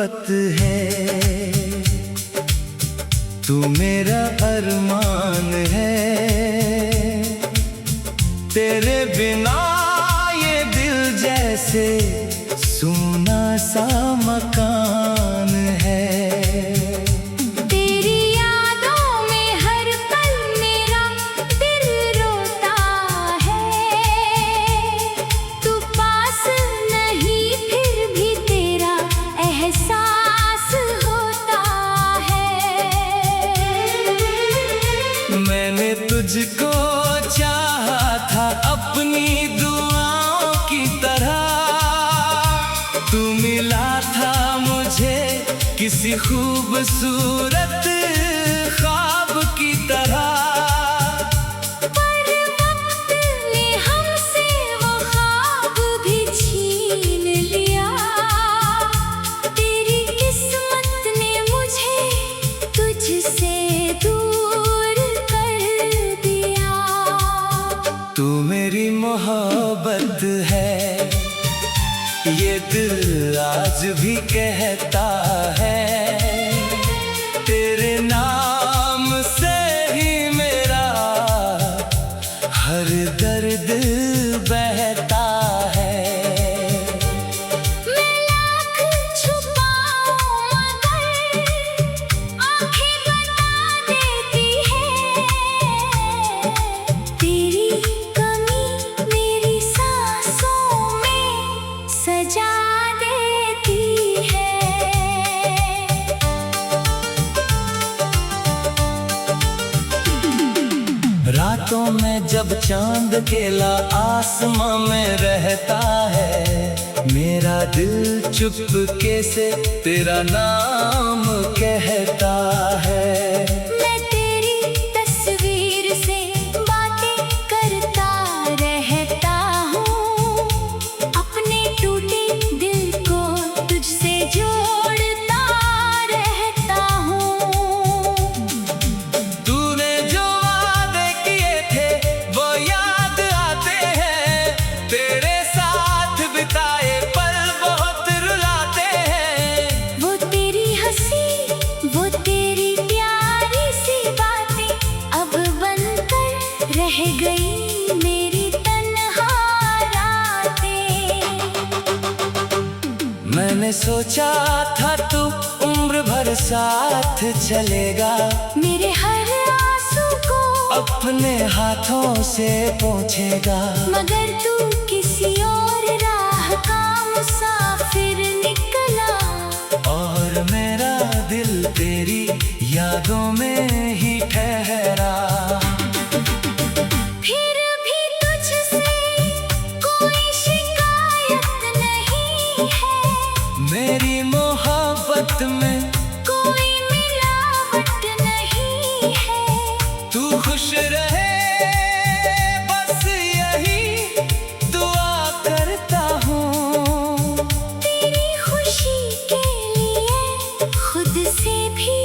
मोहब्बत है, तू मेरा अरमान है। तेरे बिना ये दिल जैसे सूना सा मकान है। मैंने तुझको चाहा था अपनी दुआओं की तरह, तू मिला था मुझे किसी खूबसूरत ख्वाब की तरह। पर वक्त ने हमसे वो ख्वाब भी छीन लिया, तेरी किस्मत ने मुझे तुझसे दूर तू मेरी मोहब्बत है, ये दिल आज भी कहता है। तेरे नाम से ही मेरा हर दर्द बहता है। मैं लाख छुपाऊं मगर आँखें बता देती है, तेरी सजा देती है। रातों में जब चांद अकेला आसमां में रहता है, मेरा दिल चुपके से तेरा नाम कहता है। मैं तेरी तस्वीर से बातें करता रहता हूँ, अपने टूटे दिल को तुझसे जोड़ता रहता हूँ। तूने जो वादे किए थे वो याद आते हैं, तेरे साथ बिताए पल बहुत रुलाते हैं। वो तेरी हंसी, वो तेरी प्यारी सी बातें अब बनकर रह गई मेरी तन्हा रातें। मैंने सोचा था तू उम्र भर साथ चलेगा, मेरे हर आंसू को अपने हाथों से पोंछेगा। मगर तू किसी और राह का मुसाफिर निकला, और मेरा दिल तेरी यादों में ही ठहरा। फिर भी तुझसे कोई शिकायत नहीं है, मेरी मोहब्बत में कोई मिलावट नहीं है। तू खुश रहे बस यही दुआ करता हूँ। तेरी खुशी के लिए खुद से भी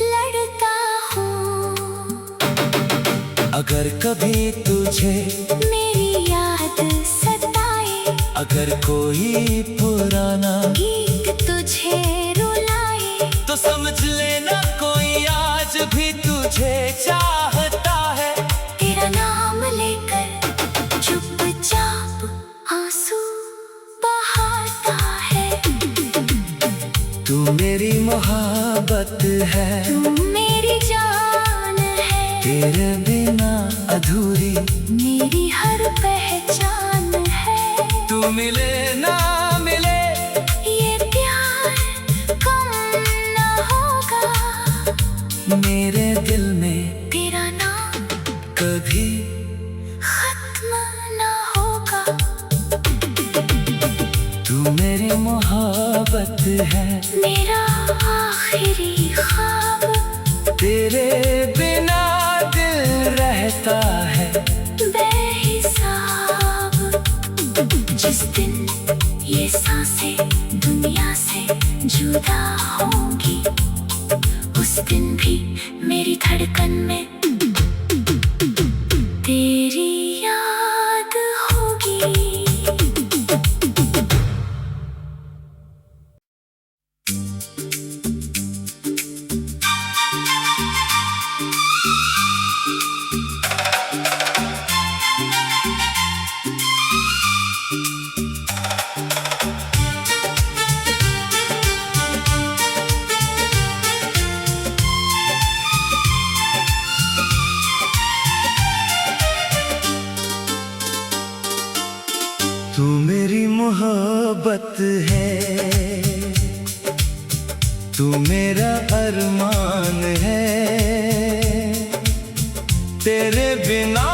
लड़ता हूँ। अगर कभी तुझे मेरी याद सताए, अगर कोई पुराना गीत तुझे रुलाए, तो समझ लेना कोई आज भी तुझे चाहता है। तेरा नाम लेकर चुपचाप आंसू बहाता है। तू मेरी मोहब्बत है, तू मेरी जान है, तेरे बिना अधूरी मेरी हर पहचान है। तू मिले ना मिले ये प्यार कम न होगा, मेरे दिल में तेरा नाम कभी खत्म न होगा। तू मेरी मोहब्बत है, मेरा आखिरी ख्वाब, तेरे बिना दिल रहता है बेहिसाब। जिस दिन ये सांसें दुनिया से जुदा होंगी, उस दिन भी मेरी धड़कन में तेरी याद होगी। मोहब्बत है, तू मेरा अरमान है। तेरे बिना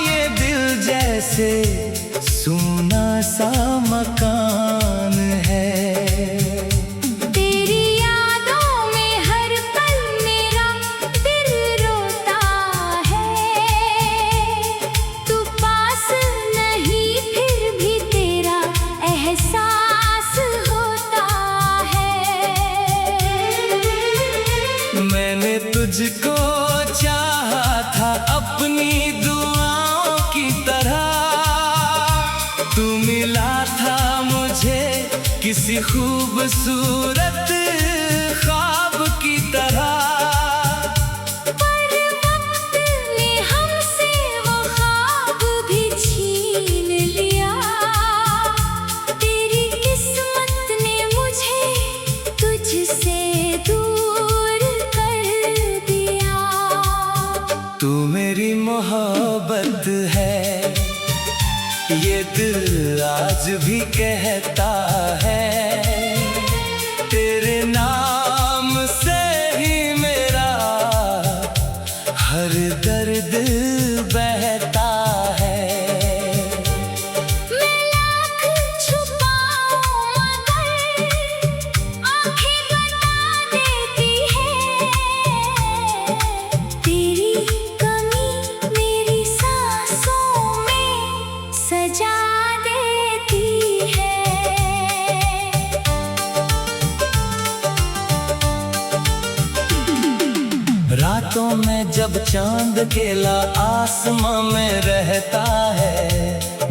ये दिल जैसे सूना सा मकान है। तेरी यादों में हर पल मेरा दिल रोता है। तू पास नहीं फिर भी तेरा एहसास होता है। मैंने तुझको चाहा था अपनी दुआओं की तरह, तू मिला था मुझे किसी खूबसूरत ख्वाब की तरह। पर वक्त ने हमसे वो ख्वाब भी छीन लिया। तेरी किस्मत ने मुझे तुझसे दूर कर दिया। तू मेरी मोहब्बत है, ये दिल आज भी कहता है। तेरे नाम से ही मेरा हर दर्द बहता है। मैं लाख छुपाऊं मगर आँखें बता देती है। तेरी कमी मेरी सांसों में सजा देती है। रातों में जब चांद अकेला आसमां में रहता है,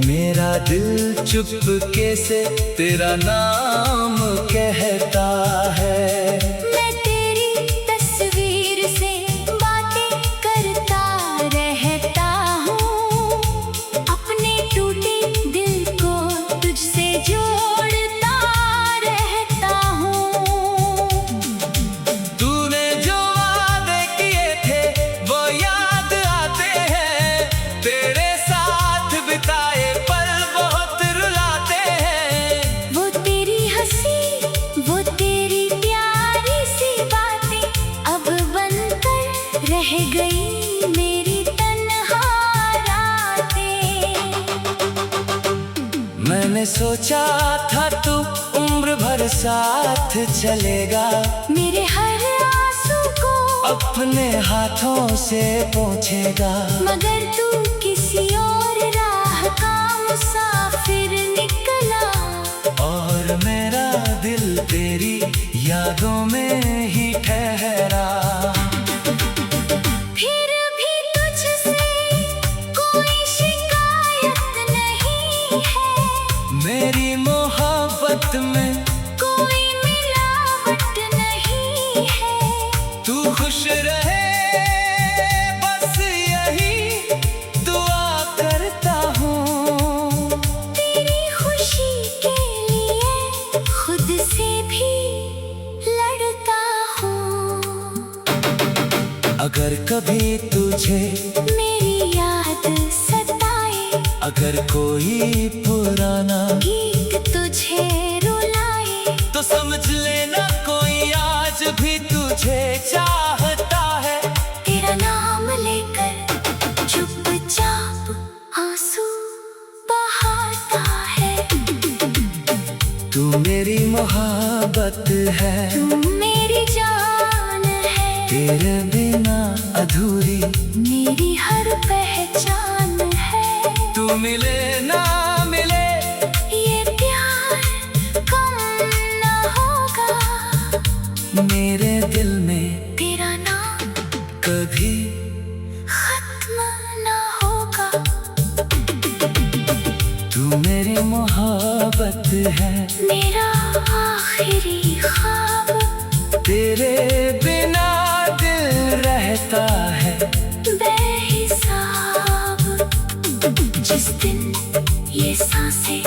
मेरा दिल चुपके से तेरा नाम कहता है। मैं तेरी तस्वीर से बातें करता रहता हूँ। अपने टूटे दिल को तुझसे जोड़ता रहता हूँ। तूने जो वादे किए थे वो याद आते हैं, तेरे साथ बिताए पल बहुत रुलाते हैं। वो तेरी हंसी, वो तेरी प्यारी सी बातें अब बनकर रह गई मेरी तन्हा रातें। मैंने सोचा था तू उम्र भर साथ चलेगा, मेरे हर आंसू को अपने हाथों से पोंछेगा। मगर तू किसी और राह का मुसाफिर निकला। और मेरा दिल तेरी यादों में ही ठहरा। फिर भी तुझसे कोई शिकायत नहीं है। मेरी मोहब्बत में कोई मिलावट नहीं है। तू खुश रहे बस यही दुआ करता हूँ। तेरी खुशी के लिए खुद से भी लड़ता हूँ। अगर कभी तुझे मेरी याद सताए, अगर कोई पुराना गीत तुझे रुलाए, तो समझ लेना कोई आज भी तुझे चाहता है। तेरा नाम लेकर चुपचाप आंसू बहाता है। तू मेरी मोहब्बत है, तू मेरी जान है। तेरे बिना अधूरी मेरी हर पहचान है। तू मिले ना मिले ये प्यार कम न होगा। मेरे दिल में तेरा नाम कभी खत्म न होगा। तू मेरी मोहब्बत है, मेरा आखिरी ख्वाब। तेरे बिना दिल रहता है बेहिसाब। जिस दिन ये सांसें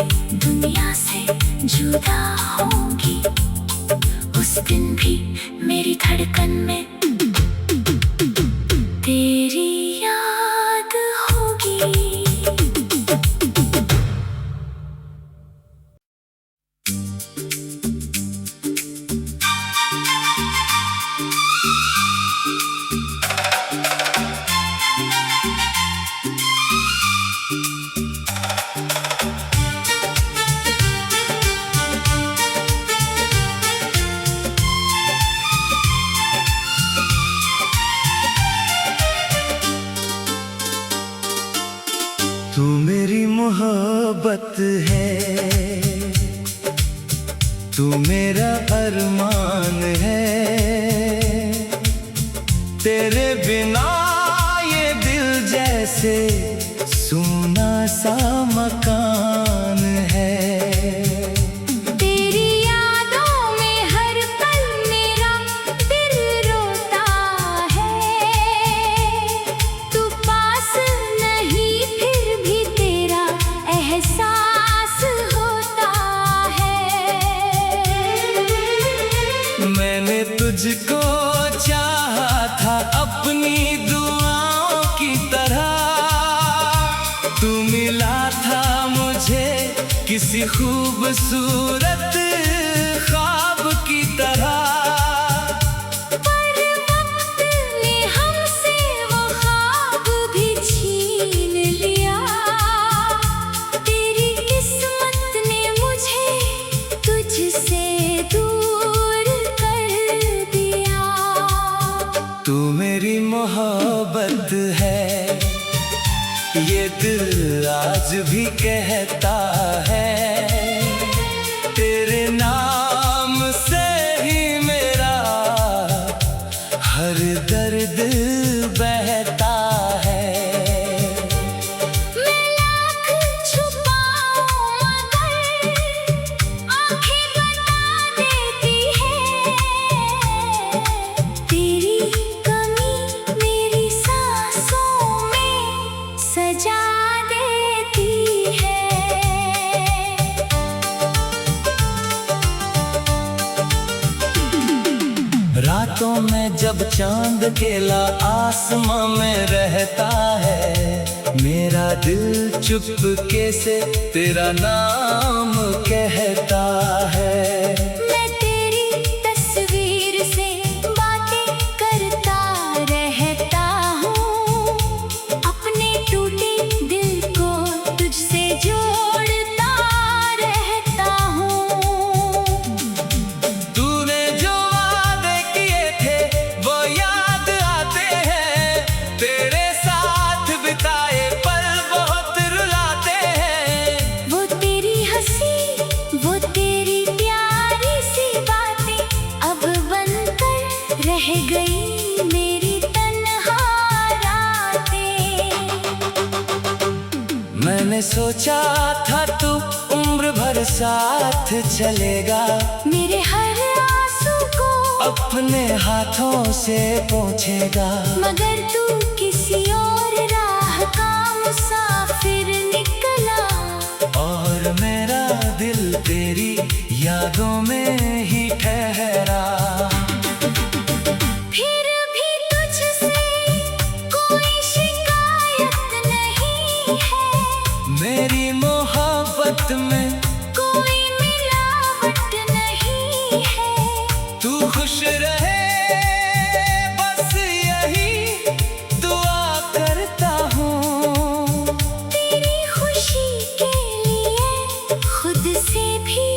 दुनिया से जुदा होंगी, उस दिन भी मेरी धड़कन में तेरी याद होगी। मोहब्बत है, तू मेरा अरमान है। तेरे बिना ये दिल जैसे सूना सा मकान है। तेरी यादों में हर पल मेरा दिल रोता है। तू पास नहीं फिर भी तेरा एहसास होता है। मैंने तुझको चाहा था अपनी दुआओं की तरह, तू मिला था मुझे किसी खूबसूरत ख्वाब की तरह। पर वक्त ने हमसे वो ख्वाब भी छीन लिया। तेरी किस्मत ने मुझे तुझसे दूर कर दिया। तू मेरी मोहब्बत है, ये दिल आज भी कहता है। तेरे नाम से ही मेरा हर दर्द बहता है। मैं लाख छुपाऊं मगर आँखें बता देती है। तेरी कमी मेरी सांसों में सजा देती है। रातों में जब चांद केला आसमां में रहता है, मेरा दिल चुपके से तेरा नाम कहता है। मैं तेरी तस्वीर से बातें करता रहता हूँ। अपने टूटे दिल को तुझसे जोड़ता रहता हूँ। तूने जो वादे किए थे वो याद आते हैं। तेरे साथ बिताए पल बहुत रुलाते हैं। वो तेरी हंसी, वो तेरी प्यारी सी बातें अब बनकर रह गई मेरी तन्हा रातें। मैंने सोचा था तू उम्र भर साथ चलेगा, मेरे हर आंसू को अपने हाथों से पोंछेगा। मगर तू किसी और राह का मुसाफिर निकला। और मेरा दिल तेरी यादों में ही ठहरा। फिर भी तुझसे कोई शिकायत नहीं है। मेरी मोहब्बत में कोई मिलावट नहीं है। तू खुश रहे बस यही दुआ करता हूँ। तेरी खुशी के लिए खुद से भी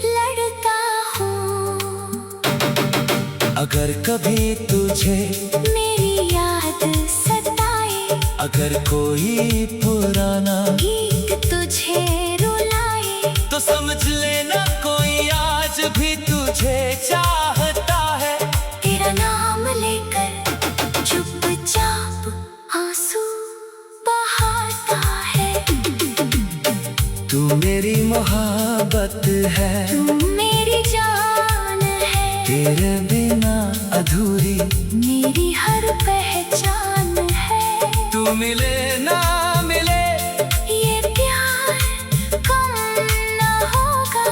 लड़ता हूँ। अगर कभी तुझे मेरी याद सताए, अगर कोई पुराना गीत तुझे रुलाए, तो समझ लेना कोई आज भी तुझे चाहता है। तेरा नाम लेकर चुपचाप आंसू बहाता है। तू मेरी मोहब्बत है, तू मेरी जान है। तेरे बिना अधूरी मेरी हर पहचान है। तू मिले ना मिले ये प्यार कम न होगा।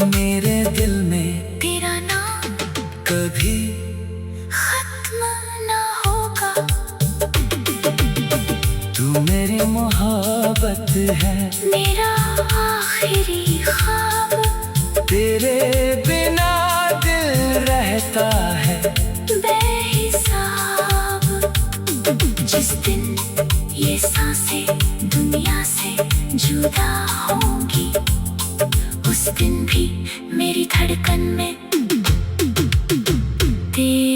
मेरे दिल में तेरा नाम कभी खत्म न होगा। तू मेरी मोहब्बत है, मेरा आखिरी ख्वाब। तेरे बिना दिल रहता है बेहिसाब। जिस दिन ये सांसें दुनिया से जुदा होंगी, उस दिन भी मेरी धड़कन में तेरा